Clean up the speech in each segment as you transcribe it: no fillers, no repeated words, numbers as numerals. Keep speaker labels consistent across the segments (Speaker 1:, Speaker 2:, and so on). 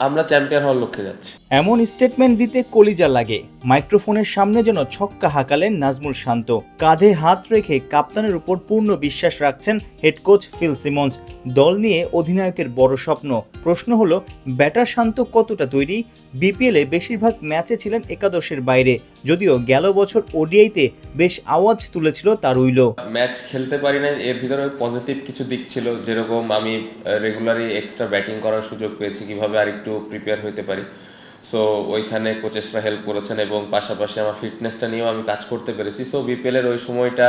Speaker 1: আমরা চ্যাম্পিয়ন হওয়ার লক্ষ্যে যাচ্ছি।
Speaker 2: এমন স্টেটমেন্ট দিতে কলিজা লাগে। মাইক্রোফোনের সামনে যেন ছক্কা হাঁকালেন নাজমুল শান্ত। কাঁধে হাত রেখে কাপ্তানের উপর পূর্ণ বিশ্বাস রাখছেন হেড কোচ ফিল সিমন্স। দল নিয়ে অধিনায়কের বড় স্বপ্ন। প্রশ্ন হলো, ব্যাটার শান্ত কতটা তৈরি? বিপিএলে বেশিরভাগ ম্যাচে ছিলেন একাদশের বাইরে, যদিও গেল বছর ওডিআইতে বেশ আওয়াজ তুলেছিল তার উইলো।
Speaker 1: ম্যাচ খেলতে পারি না, এর ভিতরে পজিটিভ কিছু দিক ছিল, যেরকম আমি রেগুলারই এক্সট্রা ব্যাটিং করার সুযোগ পেয়েছি, কিভাবে আরেকটু প্রিপেয়ার হতে পারি। সো ওইখানে কোচেসরা হেল্প করেছেন এবং পাশাপাশি আমার ফিটনেসটা নিয়েও আমি কাজ করতে পেরেছি। সো বিপিএলের ওই সময়টা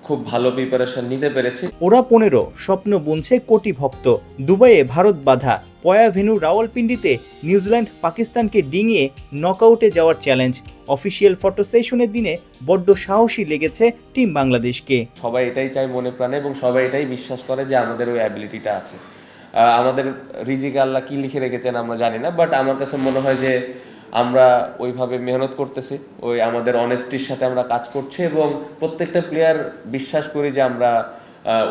Speaker 1: খুব ভালো প্রিপারেশন নিতে পেরেছি।
Speaker 2: ওরা 15, স্বপ্ন বুনছে কোটি ভক্ত। দুবাইয়ে ভারত বাধা, পয়া ভেন্যু রাওয়ালপিন্ডিতে নিউজিল্যান্ড পাকিস্তানকে ডিঙিয়ে নকআউটে যাওয়ার চ্যালেঞ্জ। অফিসিয়াল ফটো সেশনের দিনে বড্ড সাহসী লেগেছে টিম বাংলাদেশকে।
Speaker 1: সবাই এটাই চায় মনে প্রাণে এবং সবাই এটাই বিশ্বাস করে যে আমাদের ওই অ্যাবিলিটিটা আছে। আমাদের রিজিকে আল্লাহ কি লিখে রেখেছেন আমরা জানি না, বাট আমার কাছে মনে হয় যে আমরা ওইভাবে মেহনত করতেছি, ওই আমাদের অনেস্টির সাথে আমরা কাজ করছি এবং প্রত্যেকটা প্লেয়ার বিশ্বাস করি যে আমরা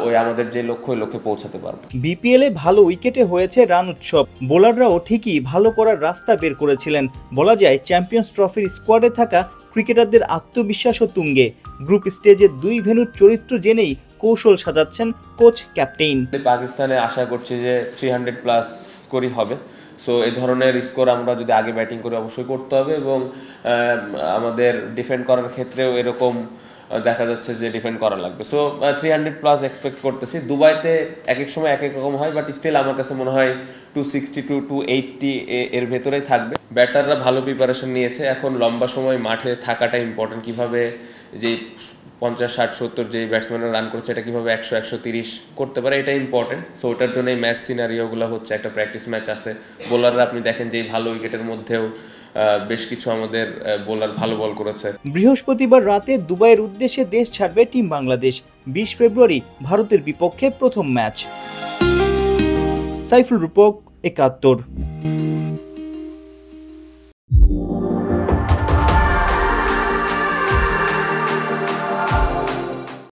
Speaker 1: ওই আমাদের যে লক্ষ্য, ওই লক্ষ্যে পৌঁছাতে পারবো।
Speaker 2: বিপিএলে ভালো উইকেটে হয়েছে রান উৎসব। বোলাররাও ঠিকই ভালো করার রাস্তা বের করেছিলেন। বলা যায় চ্যাম্পিয়ন্স ট্রফির স্কোয়াডে থাকা ক্রিকেটারদের আত্মবিশ্বাসও তুঙ্গে। গ্রুপ স্টেজে 2 ভেন্যুর চরিত্র জেনেই কৌশল সাজাচ্ছেন কোচ ক্যাপ্টেন।
Speaker 1: পাকিস্তানে আশা করছি যে 300+ স্কোরই হবে। সো এই ধরনের স্কোর আমরা যদি আগে ব্যাটিং করে অবশ্যই করতে হবে এবং আমাদের ডিফেন্ড করার ক্ষেত্রেও এরকম দেখা যাচ্ছে যে ডিফেন্ড করা লাগবে। সো 300+ এক্সপেক্ট করতেছি। দুবাইতে এক এক সময় এক এক রকম হয়, বাট স্টিল আমার কাছে মনে হয় 260 to 280 এর ভেতরেই থাকবে। ব্যাটাররা ভালো প্রিপারেশন নিয়েছে, এখন লম্বা সময় মাঠে থাকাটা ইম্পর্টেন্ট। কীভাবে যে 50, 60, 70 যে ব্যাটসম্যানরা রান করছে এটা কীভাবে 100, 130 করতে পারে, এটা ইম্পর্টেন্ট। সো ওটার জন্য এই ম্যাচ সিনারিওগুলো হচ্ছে, একটা প্র্যাকটিস ম্যাচ আছে। বোলাররা আপনি দেখেন যে এই ভালো উইকেটের মধ্যেও বেশ কিছু আমাদের বোলার ভালো বল করেছে।
Speaker 2: বৃহস্পতিবার রাতে দুবাইয়ের উদ্দেশ্যে দেশ ছাড়বে টিম বাংলাদেশ। 20 ফেব্রুয়ারি ভারতের বিপক্ষে প্রথম ম্যাচ। সাইফুল রূপক, 71।